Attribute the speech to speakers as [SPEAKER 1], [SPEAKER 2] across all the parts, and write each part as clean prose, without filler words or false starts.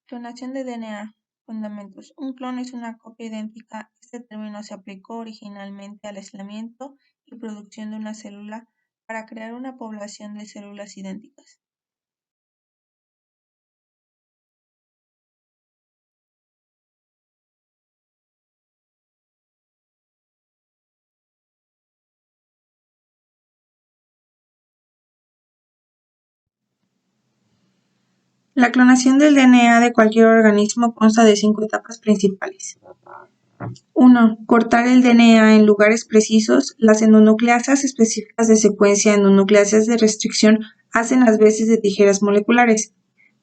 [SPEAKER 1] Clonación de DNA. Fundamentos. Un clon es una copia idéntica. Este término se aplicó originalmente al aislamiento y producción de una célula para crear una población de células idénticas. La clonación del DNA de cualquier organismo consta de 5 etapas principales. 1. Cortar el DNA en lugares precisos. Las endonucleasas específicas de secuencia endonucleasas de restricción hacen las veces de tijeras moleculares.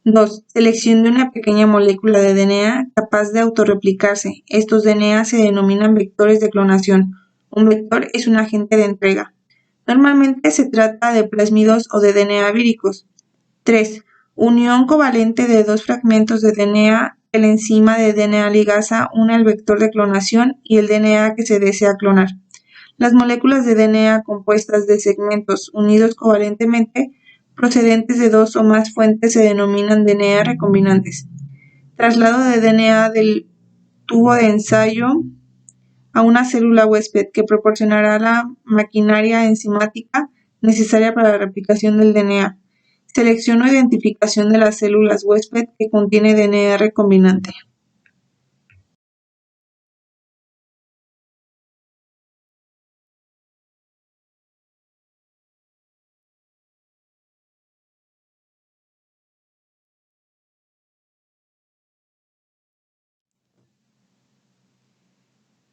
[SPEAKER 1] 2. Selección de una pequeña molécula de DNA capaz de autorreplicarse. Estos DNA se denominan vectores de clonación. Un vector es un agente de entrega. Normalmente se trata de plásmidos o de DNA víricos. 3. Unión covalente de dos fragmentos de DNA. La enzima de DNA ligasa une el vector de clonación y el DNA que se desea clonar. Las moléculas de DNA compuestas de segmentos unidos covalentemente procedentes de dos o más fuentes se denominan DNA recombinantes. Traslado de DNA del tubo de ensayo a una célula huésped que proporcionará la maquinaria enzimática necesaria para la replicación del DNA. Selección o identificación de las células huésped que contiene DNA recombinante.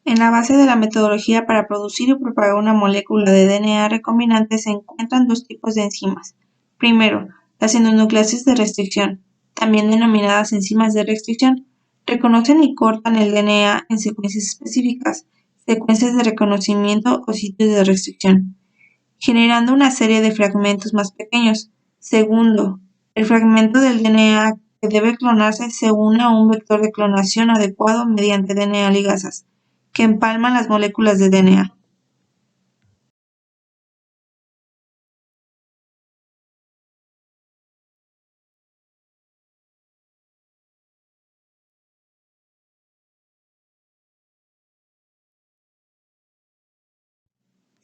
[SPEAKER 1] En la base de la metodología para producir y propagar una molécula de DNA recombinante se encuentran dos tipos de enzimas. Primero, las endonucleases de restricción, también denominadas enzimas de restricción, reconocen y cortan el DNA en secuencias específicas, secuencias de reconocimiento o sitios de restricción, generando una serie de fragmentos más pequeños. Segundo, el fragmento del DNA que debe clonarse se une a un vector de clonación adecuado mediante DNA ligasas, que empalman las moléculas de DNA.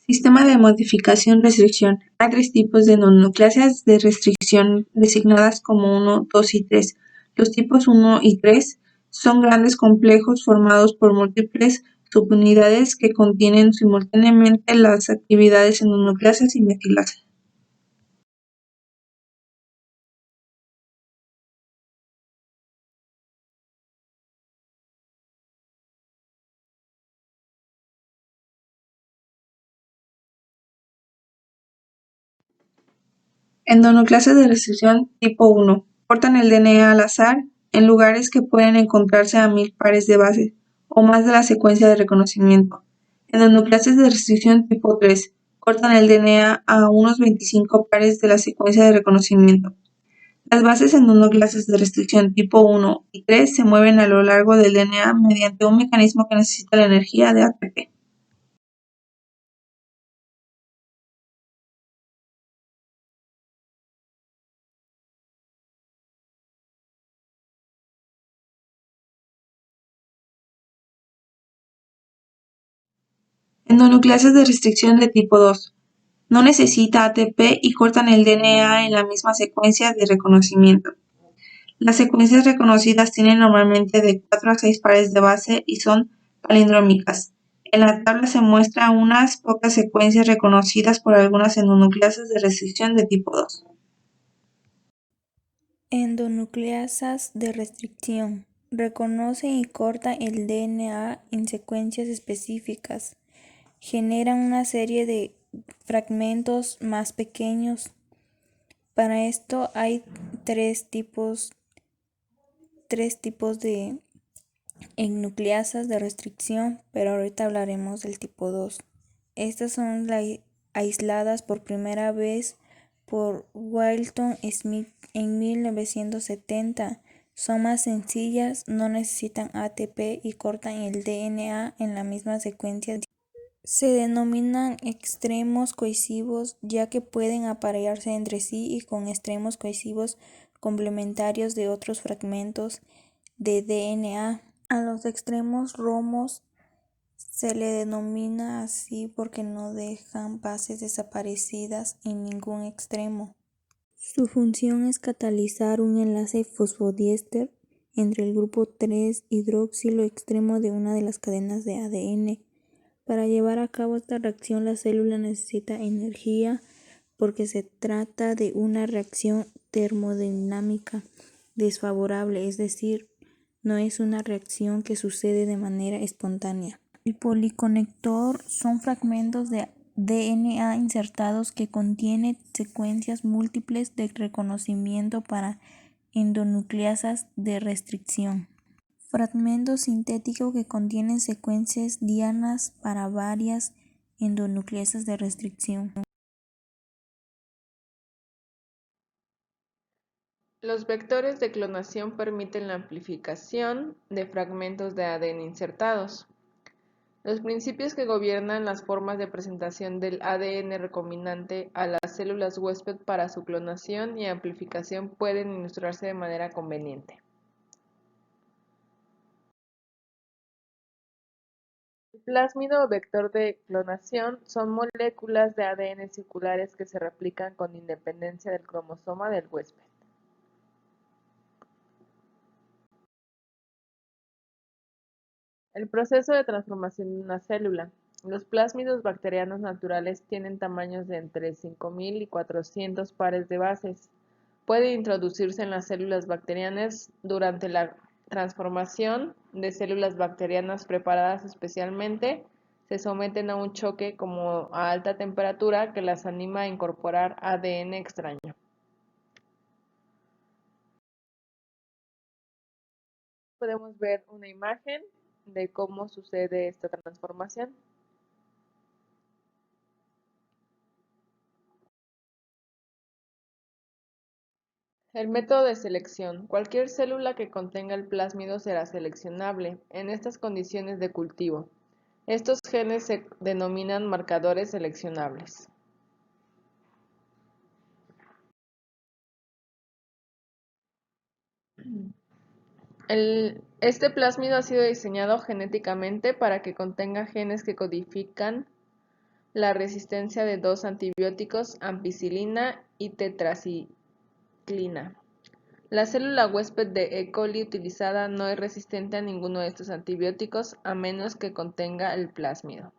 [SPEAKER 1] Sistema de modificación-restricción. Hay tres tipos de endonucleasas de restricción designadas como 1, 2 y 3. Los tipos 1 y 3 son grandes complejos formados por múltiples subunidades que contienen simultáneamente las actividades endonucleasas y metilasa. Endonucleasas de restricción tipo 1. Cortan el DNA al azar en lugares que pueden encontrarse a 1000 pares de bases o más de la secuencia de reconocimiento. Endonucleasas de restricción tipo 3. Cortan el DNA a unos 25 pares de la secuencia de reconocimiento. Las bases endonucleasas de restricción tipo 1 y 3 se mueven a lo largo del DNA mediante un mecanismo que necesita la energía de ATP. Endonucleasas de restricción de tipo 2. No necesita ATP y cortan el DNA en la misma secuencia de reconocimiento. Las secuencias reconocidas tienen normalmente de 4 a 6 pares de base y son palindrómicas. En la tabla se muestran unas pocas secuencias reconocidas por algunas endonucleasas de restricción de tipo 2.
[SPEAKER 2] Endonucleasas de restricción. Reconocen y cortan el DNA en secuencias específicas. Generan una serie de fragmentos más pequeños. Para esto hay tres tipos de nucleasas de restricción, pero ahorita hablaremos del tipo 2. Estas son aisladas por primera vez por Walton Smith en 1970. Son más sencillas, no necesitan ATP y cortan el DNA en la misma secuencia Se denominan extremos cohesivos ya que pueden aparearse entre sí y con extremos cohesivos complementarios de otros fragmentos de DNA. A los extremos romos se le denomina así porque no dejan bases desaparecidas en ningún extremo. Su función es catalizar un enlace fosfodiéster entre el grupo 3-hidroxilo extremo de una de las cadenas de ADN. Para llevar a cabo esta reacción, la célula necesita energía porque se trata de una reacción termodinámica desfavorable, es decir, no es una reacción que sucede de manera espontánea. El policonector son fragmentos de DNA insertados que contienen secuencias múltiples de reconocimiento para endonucleasas de restricción. Fragmentos sintéticos que contienen secuencias dianas para varias endonucleasas de restricción.
[SPEAKER 3] Los vectores de clonación permiten la amplificación de fragmentos de ADN insertados. Los principios que gobiernan las formas de presentación del ADN recombinante a las células huésped para su clonación y amplificación pueden ilustrarse de manera conveniente. El plásmido o vector de clonación son moléculas de ADN circulares que se replican con independencia del cromosoma del huésped. El proceso de transformación de una célula. Los plásmidos bacterianos naturales tienen tamaños de entre 5.000 y 400 pares de bases. Puede introducirse en las células bacterianas durante la transformación de células bacterianas preparadas especialmente. Se someten a un choque como a alta temperatura que las anima a incorporar ADN extraño. Podemos ver una imagen de cómo sucede esta transformación. El método de selección. Cualquier célula que contenga el plásmido será seleccionable en estas condiciones de cultivo. Estos genes se denominan marcadores seleccionables. Este plásmido ha sido diseñado genéticamente para que contenga genes que codifican la resistencia de dos antibióticos, ampicilina y tetraciclina. La célula huésped de E. coli utilizada no es resistente a ninguno de estos antibióticos a menos que contenga el plásmido.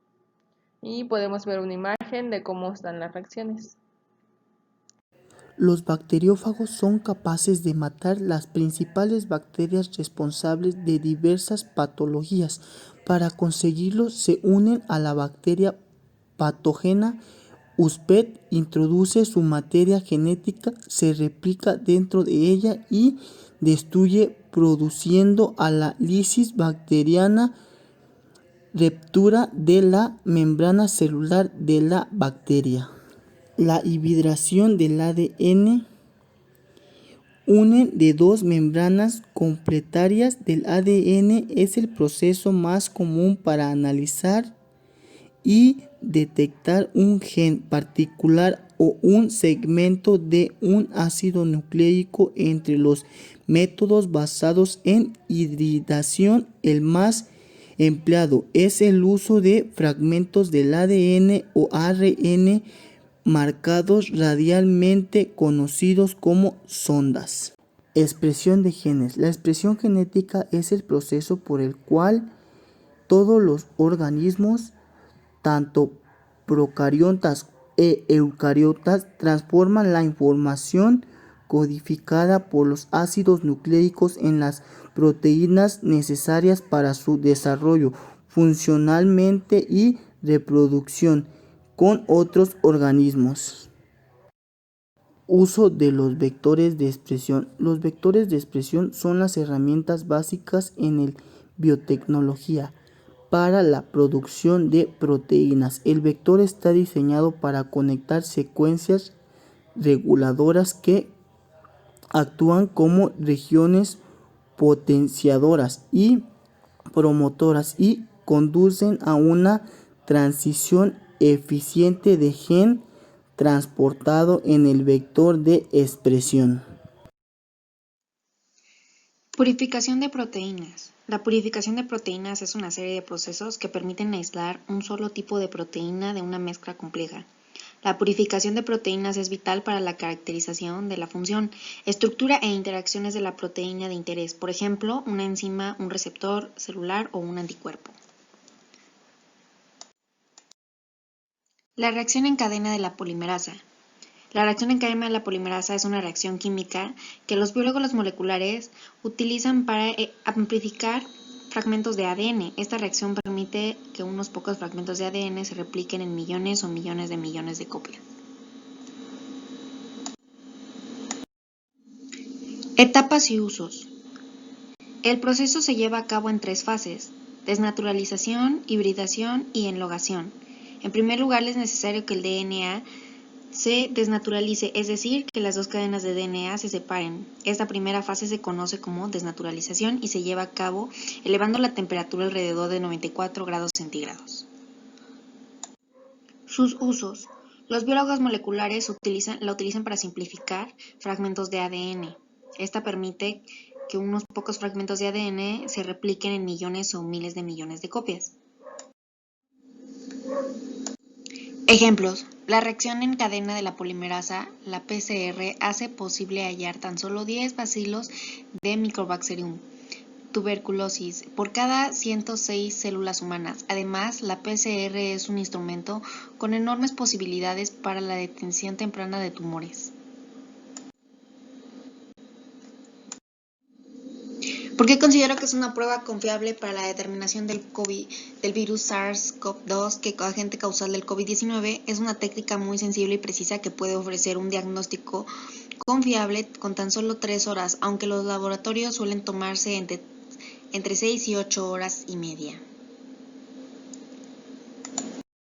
[SPEAKER 3] Y podemos ver una imagen de cómo están las reacciones.
[SPEAKER 4] Los bacteriófagos son capaces de matar las principales bacterias responsables de diversas patologías. Para conseguirlo, se unen a la bacteria patógena. Huésped introduce su materia genética, se replica dentro de ella y destruye, produciendo a la lisis bacteriana, ruptura de la membrana celular de la bacteria. La hibridación del ADN une de dos membranas complementarias del ADN es el proceso más común para analizar y detectar un gen particular o un segmento de un ácido nucleico. Entre los métodos basados en hibridación, el más empleado es el uso de fragmentos del ADN o ARN marcados radialmente, conocidos como sondas. Expresión de genes. La expresión genética es el proceso por el cual todos los organismos, tanto procariotas e eucariotas, transforman la información codificada por los ácidos nucleicos en las proteínas necesarias para su desarrollo funcionalmente y reproducción con otros organismos. Uso de los vectores de expresión. Los vectores de expresión son las herramientas básicas en la biotecnología para la producción de proteínas. El vector está diseñado para conectar secuencias reguladoras que actúan como regiones potenciadoras y promotoras y conducen a una transición eficiente de gen transportado en el vector de expresión.
[SPEAKER 5] Purificación de proteínas. La purificación de proteínas es una serie de procesos que permiten aislar un solo tipo de proteína de una mezcla compleja. La purificación de proteínas es vital para la caracterización de la función, estructura e interacciones de la proteína de interés, por ejemplo, una enzima, un receptor celular o un anticuerpo. La reacción en cadena de la polimerasa. La reacción en cadena de la polimerasa es una reacción química que los biólogos moleculares utilizan para amplificar fragmentos de ADN. Esta reacción permite que unos pocos fragmentos de ADN se repliquen en millones o millones de copias. Etapas y usos. El proceso se lleva a cabo en 3 fases: desnaturalización, hibridación y enlogación. En primer lugar, es necesario que el DNA se desnaturalice, es decir, que las 2 cadenas de DNA se separen. Esta primera fase se conoce como desnaturalización y se lleva a cabo elevando la temperatura alrededor de 94 grados centígrados. Sus usos. Los biólogos moleculares la utilizan para simplificar fragmentos de ADN. Esta permite que unos pocos fragmentos de ADN se repliquen en millones o miles de millones de copias. Ejemplos. La reacción en cadena de la polimerasa, la PCR, hace posible hallar tan solo 10 bacilos de Mycobacterium tuberculosis por cada 106 células humanas. Además, la PCR es un instrumento con enormes posibilidades para la detección temprana de tumores. ¿Por qué considero que es una prueba confiable para la determinación del virus SARS-CoV-2 que agente causal del COVID-19? Es una técnica muy sensible y precisa que puede ofrecer un diagnóstico confiable con tan solo 3 horas, aunque los laboratorios suelen tomarse entre 6 y 8 horas y media.